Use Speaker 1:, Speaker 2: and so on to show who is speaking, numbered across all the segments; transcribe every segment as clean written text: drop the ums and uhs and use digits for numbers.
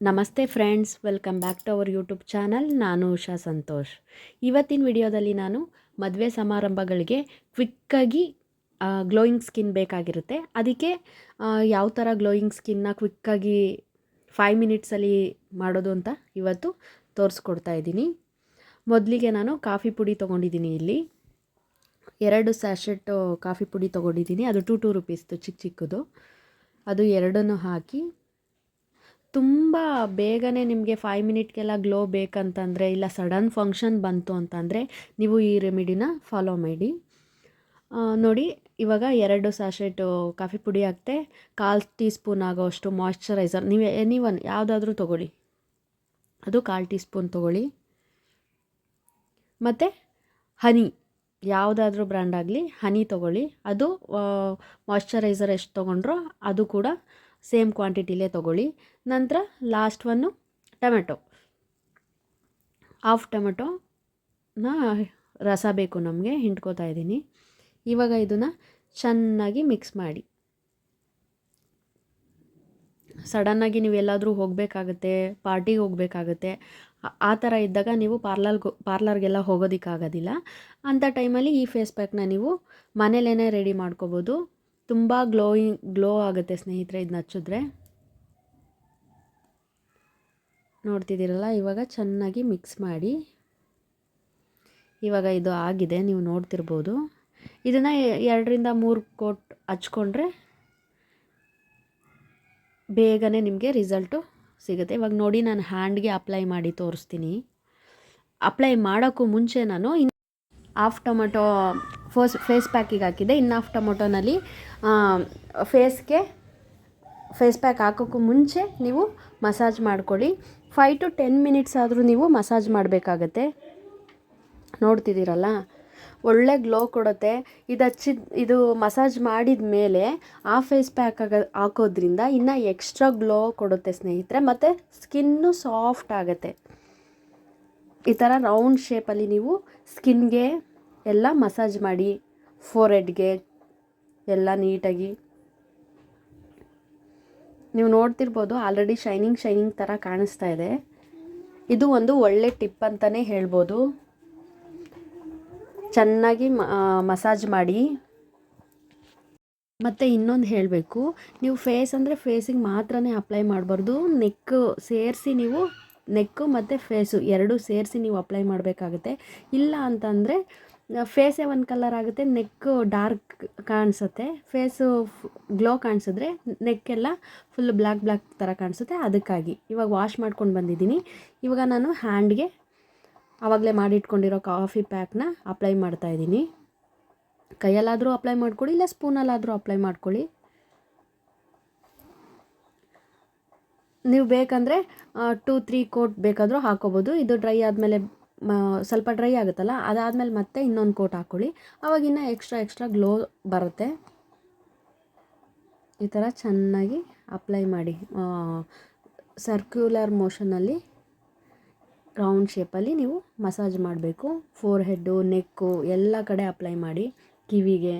Speaker 1: ನಮಸ್ತೆ friends, welcome back to our YouTube channel. ನಾನು ಉಷಾ ಸಂತೋಷ್. ಇವತ್ತಿನ ವಿಡಿಯೋದಲ್ಲಿ ನಾನು ಮದುವೆ ಸಮಾರಂಭಗಳಿಗೆ ಕ್ವಿಕ್ಕಾಗಿ ಗ್ಲೋಯಿಂಗ್ ಸ್ಕಿನ್ ಬೇಕಾಗಿರುತ್ತೆ. ಅದಕ್ಕೆ ಯಾವ ಥರ ಗ್ಲೋಯಿಂಗ್ ಸ್ಕಿನ್ನ ಕ್ವಿಕ್ಕಾಗಿ 5 ಮಿನಿಟ್ಸಲ್ಲಿ ಮಾಡೋದು ಅಂತ ಇವತ್ತು ತೋರಿಸ್ಕೊಡ್ತಾ ಇದ್ದೀನಿ. ಮೊದಲಿಗೆ ನಾನು ಕಾಫಿ ಪುಡಿ ತೊಗೊಂಡಿದ್ದೀನಿ. ಇಲ್ಲಿ 2 ಸ್ಯಾಶೆಟ್ ಕಾಫಿ ಪುಡಿ ತೊಗೊಂಡಿದ್ದೀನಿ. ಅದು 2 ರುಪೀಸ್ದು ಚಿಕ್ಕದು. ಅದು ಎರಡನ್ನೂ ಹಾಕಿ ತುಂಬ ಬೇಗನೆ ನಿಮಗೆ 5 ಮಿನಿಟ್ಗೆಲ್ಲ ಗ್ಲೋ ಬೇಕಂತಂದರೆ, ಇಲ್ಲ ಸಡನ್ ಫಂಕ್ಷನ್ ಬಂತು ಅಂತಂದರೆ ನೀವು ಈ ರೆಮಿಡಿನ ಫಾಲೋ ಮಾಡಿ. ನೋಡಿ, ಇವಾಗ 2 ಸ್ಯಾಶೆಟು ಕಾಫಿ ಪುಡಿ ಹಾಕ್ತೆ, 1/4 ಟೀ ಸ್ಪೂನ್ ಆಗೋಷ್ಟು ಮಾಯ್ಶ್ಚರೈಸರ್, ನೀವು ಎನಿವನ್ ಯಾವುದಾದ್ರೂ ತೊಗೊಳ್ಳಿ, ಅದು 1/4 ಟೀ ಸ್ಪೂನ್ ತೊಗೊಳ್ಳಿ. ಮತ್ತು ಹನಿ, ಯಾವುದಾದ್ರೂ ಬ್ರ್ಯಾಂಡ್ ಆಗಲಿ ಹನಿ ತೊಗೊಳ್ಳಿ. ಅದು ಮಾಯ್ಶ್ಚರೈಸರ್ ಎಷ್ಟು ತೊಗೊಂಡ್ರೋ ಅದು ಕೂಡ ಸೇಮ್ ಕ್ವಾಂಟಿಟಿಲೇ ತೊಗೊಳ್ಳಿ. ನಂತರ ಲಾಸ್ಟ್ ಒನ್ನು ಟೊಮೆಟೊ, ಹಾಫ್ ಟೊಮೆಟೊನ ರಸ ಬೇಕು ನಮಗೆ, ಹಿಂಡ್ಕೋತಾ ಇದ್ದೀನಿ. ಇವಾಗ ಇದನ್ನು ಚೆನ್ನಾಗಿ ಮಿಕ್ಸ್ ಮಾಡಿ. ಸಡನ್ನಾಗಿ ನೀವು ಎಲ್ಲಾದರೂ ಹೋಗಬೇಕಾಗತ್ತೆ, ಪಾರ್ಟಿಗೆ ಹೋಗಬೇಕಾಗತ್ತೆ, ಆ ಥರ ಇದ್ದಾಗ ನೀವು ಪಾರ್ಲರ್ಗೆಲ್ಲ ಹೋಗೋದಕ್ಕಾಗೋದಿಲ್ಲ. ಅಂಥ ಟೈಮಲ್ಲಿ ಈ ಫೇಸ್ ಪ್ಯಾಕ್ನ ನೀವು ಮನೇಲೇ ರೆಡಿ ಮಾಡ್ಕೋಬೋದು. ತುಂಬ ಗ್ಲೋ ಆಗುತ್ತೆ ಸ್ನೇಹಿತರೆ ಇದನ್ನ ಹಚ್ಚಿದ್ರೆ. ನೋಡ್ತಿದ್ದೀರಲ್ಲ, ಇವಾಗ ಚೆನ್ನಾಗಿ ಮಿಕ್ಸ್ ಮಾಡಿ. ಇವಾಗ ಇದು ಆಗಿದೆ, ನೀವು ನೋಡ್ತಿರ್ಬೋದು. ಇದನ್ನು 2 ರಿಂದ 3 ಕೋಟ್ ಹಚ್ಕೊಂಡ್ರೆ ಬೇಗನೆ ನಿಮಗೆ ರಿಸಲ್ಟು ಸಿಗುತ್ತೆ. ಇವಾಗ ನೋಡಿ, ನಾನು ಹ್ಯಾಂಡ್ಗೆ ಅಪ್ಲೈ ಮಾಡಿ ತೋರಿಸ್ತೀನಿ. ಅಪ್ಲೈ ಮಾಡೋಕ್ಕೂ ಮುಂಚೆ ನಾನು ಹಾಫ್ ಟೊಮೆಟೊ ಫೇಸ್ ಪ್ಯಾಕಿಗೆ ಹಾಕಿದ್ದೆ. ಇನ್ನು ಹಾಫ್ ಟೊಮೆಟೊನಲ್ಲಿ ಫೇಸ್ ಪ್ಯಾಕ್ ಹಾಕೋಕ್ಕೂ ಮುಂಚೆ ನೀವು ಮಸಾಜ್ ಮಾಡ್ಕೊಳ್ಳಿ. 5 to 10 ಮಿನಿಟ್ಸ್ ಆದರೂ ನೀವು ಮಸಾಜ್ ಮಾಡಬೇಕಾಗತ್ತೆ. ನೋಡ್ತಿದ್ದೀರಲ್ಲ, ಒಳ್ಳೆ ಗ್ಲೋ ಕೊಡುತ್ತೆ. ಇದು ಮಸಾಜ್ ಮಾಡಿದ ಮೇಲೆ ಆ ಫೇಸ್ ಪ್ಯಾಕ್ ಹಾಕೋದ್ರಿಂದ ಇನ್ನೂ ಎಕ್ಸ್ಟ್ರಾ ಗ್ಲೋ ಕೊಡುತ್ತೆ ಸ್ನೇಹಿತರೆ. ಮತ್ತು ಸ್ಕಿನ್ನು ಸಾಫ್ಟ್ ಆಗುತ್ತೆ. ಈ ಥರ ರೌಂಡ್ ಶೇಪಲ್ಲಿ ನೀವು ಸ್ಕಿನ್ಗೆ ಎಲ್ಲ ಮಸಾಜ್ ಮಾಡಿ, ಫೋರ್ಹೆಡ್ಗೆ ಎಲ್ಲ ನೀಟಾಗಿ. ನೀವು ನೋಡ್ತಿರ್ಬೋದು, ಆಲ್ರೆಡಿ ಶೈನಿಂಗ್ ಥರ ಕಾಣಿಸ್ತಾ ಇದೆ. ಇದು ಒಂದು ಒಳ್ಳೆ ಟಿಪ್ ಅಂತಲೇ ಹೇಳ್ಬೋದು. ಚೆನ್ನಾಗಿ ಮಸಾಜ್ ಮಾಡಿ. ಮತ್ತು ಇನ್ನೊಂದು ಹೇಳಬೇಕು, ನೀವು ಫೇಸಿಗೆ ಮಾತ್ರನೇ ಅಪ್ಲೈ ಮಾಡಬಾರ್ದು. ನೆಕ್ ಸೇರಿಸಿ ನೀವು ನೆಕ್ಕು ಮತ್ತು ಫೇಸು ಎರಡೂ ಸೇರಿಸಿ ನೀವು ಅಪ್ಲೈ ಮಾಡಬೇಕಾಗುತ್ತೆ. ಇಲ್ಲ ಅಂತಂದರೆ ಫೇಸೇ ಒಂದು ಕಲರ್ ಆಗುತ್ತೆ, ನೆಕ್ಕು ಡಾರ್ಕ್ ಕಾಣಿಸುತ್ತೆ. ಫೇಸು ಗ್ಲೋ ಕಾಣಿಸಿದ್ರೆ ನೆಕ್ಕೆಲ್ಲ ಫುಲ್ ಬ್ಲ್ಯಾಕ್ ಥರ ಕಾಣಿಸುತ್ತೆ. ಅದಕ್ಕಾಗಿ ಇವಾಗ ವಾಶ್ ಮಾಡ್ಕೊಂಡು ಬಂದಿದ್ದೀನಿ. ಇವಾಗ ನಾನು ಹ್ಯಾಂಡ್ಗೆ ಆವಾಗಲೇ ಮಾಡಿಟ್ಕೊಂಡಿರೋ ಕಾಫಿ ಪ್ಯಾಕ್ನ ಅಪ್ಲೈ ಮಾಡ್ತಾಯಿದ್ದೀನಿ. ಕೈಯಲ್ಲಾದರೂ ಅಪ್ಲೈ ಮಾಡ್ಕೊಳ್ಳಿ, ಇಲ್ಲ ಸ್ಪೂನಲ್ಲಾದರೂ ಅಪ್ಲೈ ಮಾಡ್ಕೊಳ್ಳಿ. ನೀವು ಬೇಕಂದರೆ 2-3 ಕೋಟ್ ಬೇಕಾದರೂ ಹಾಕೋಬೋದು. ಇದು ಡ್ರೈ ಆದಮೇಲೆ ಸ್ವಲ್ಪ ಡ್ರೈ ಆಗುತ್ತಲ್ಲ, ಅದಾದಮೇಲೆ ಮತ್ತೆ ಇನ್ನೊಂದು ಕೋಟ್ ಹಾಕ್ಕೊಳ್ಳಿ. ಆವಾಗಿನ್ನ ಎಕ್ಸ್ಟ್ರಾ ಗ್ಲೋ ಬರುತ್ತೆ. ಈ ಥರ ಚೆನ್ನಾಗಿ ಅಪ್ಲೈ ಮಾಡಿ. ಸರ್ಕ್ಯುಲರ್ ಮೋಷನಲ್ಲಿ ರೌಂಡ್ ಶೇಪಲ್ಲಿ ನೀವು ಮಸಾಜ್ ಮಾಡಬೇಕು. ಫೋರ್ಹೆಡ್ಡು, ನೆಕ್ಕು ಎಲ್ಲ ಕಡೆ ಅಪ್ಲೈ ಮಾಡಿ. ಕಿವಿಗೆ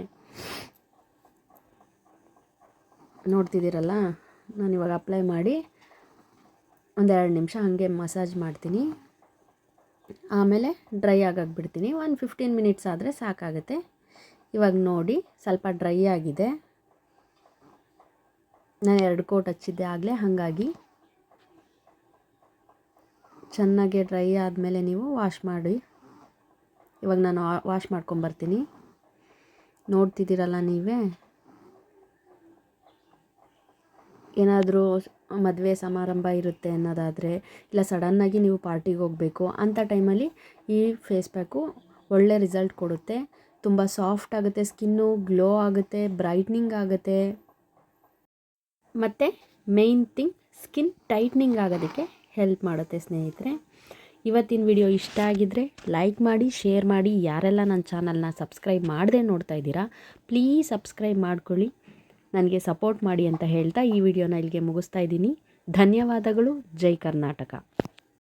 Speaker 1: ನೋಡ್ತಿದ್ದೀರಲ್ಲ, ನಾನಿವಾಗ ಅಪ್ಲೈ ಮಾಡಿ 1-2 ನಿಮಿಷ ಹಾಗೆ ಮಸಾಜ್ ಮಾಡ್ತೀನಿ. ಆಮೇಲೆ ಡ್ರೈ ಆಗಕ್ಕೆ ಬಿಡ್ತೀನಿ. 15 ಮಿನಿಟ್ಸ್ ಆದರೆ ಸಾಕಾಗುತ್ತೆ. ಇವಾಗ ನೋಡಿ, ಸ್ವಲ್ಪ ಡ್ರೈ ಆಗಿದೆ. ನಾನು 2 ಕೋಟ್ ಹಚ್ಚಿದ್ದೆ ಆಗಲೇ, ಹಾಗಾಗಿ ಚೆನ್ನಾಗಿ ಡ್ರೈ ಆದಮೇಲೆ ನೀವು ವಾಶ್ ಮಾಡಿ. ಇವಾಗ ನಾನು ವಾಶ್ ಮಾಡ್ಕೊಂಬರ್ತೀನಿ. ನೋಡ್ತಿದ್ದೀರಲ್ಲ ನೀವೇ, ಏನಾದರೂ ಮದುವೆ ಸಮಾರಂಭ ಇರುತ್ತೆ ಅನ್ನೋದಾದರೆ, ಇಲ್ಲ ಸಡನ್ನಾಗಿ ನೀವು ಪಾರ್ಟಿಗೆ ಹೋಗಬೇಕು ಅಂಥ ಟೈಮಲ್ಲಿ ಈ ಫೇಸ್ ಪ್ಯಾಕು ಒಳ್ಳೆ ರಿಸಲ್ಟ್ ಕೊಡುತ್ತೆ. ತುಂಬ ಸಾಫ್ಟ್ ಆಗುತ್ತೆ, ಸ್ಕಿನ್ನು ಗ್ಲೋ ಆಗುತ್ತೆ, ಬ್ರೈಟ್ನಿಂಗ್ ಆಗುತ್ತೆ. ಮತ್ತು ಮೇಯ್ನ್ ಥಿಂಗ್, ಸ್ಕಿನ್ ಟೈಟ್ನಿಂಗ್ ಆಗೋದಕ್ಕೆ ಹೆಲ್ಪ್ ಮಾಡುತ್ತೆ ಸ್ನೇಹಿತರೆ. ಇವತ್ತಿನ ವಿಡಿಯೋ ಇಷ್ಟ ಆಗಿದ್ದರೆ ಲೈಕ್ ಮಾಡಿ, ಶೇರ್ ಮಾಡಿ. ಯಾರೆಲ್ಲ ನನ್ನ ಚಾನಲ್ನ ಸಬ್ಸ್ಕ್ರೈಬ್ ಮಾಡದೆ ನೋಡ್ತಾ ಇದ್ದೀರಾ, ಪ್ಲೀಸ್ ಸಬ್ಸ್ಕ್ರೈಬ್ ಮಾಡ್ಕೊಳ್ಳಿ, ನನಗೆ ಸಪೋರ್ಟ್ ಮಾಡಿ ಅಂತ ಹೇಳ್ತಾ ಈ ವಿಡಿಯೋನ ಇಲ್ಲಿಗೆ ಮುಗಿಸ್ತಾ ಇದ್ದೀನಿ. ಧನ್ಯವಾದಗಳು. ಜೈ ಕರ್ನಾಟಕ.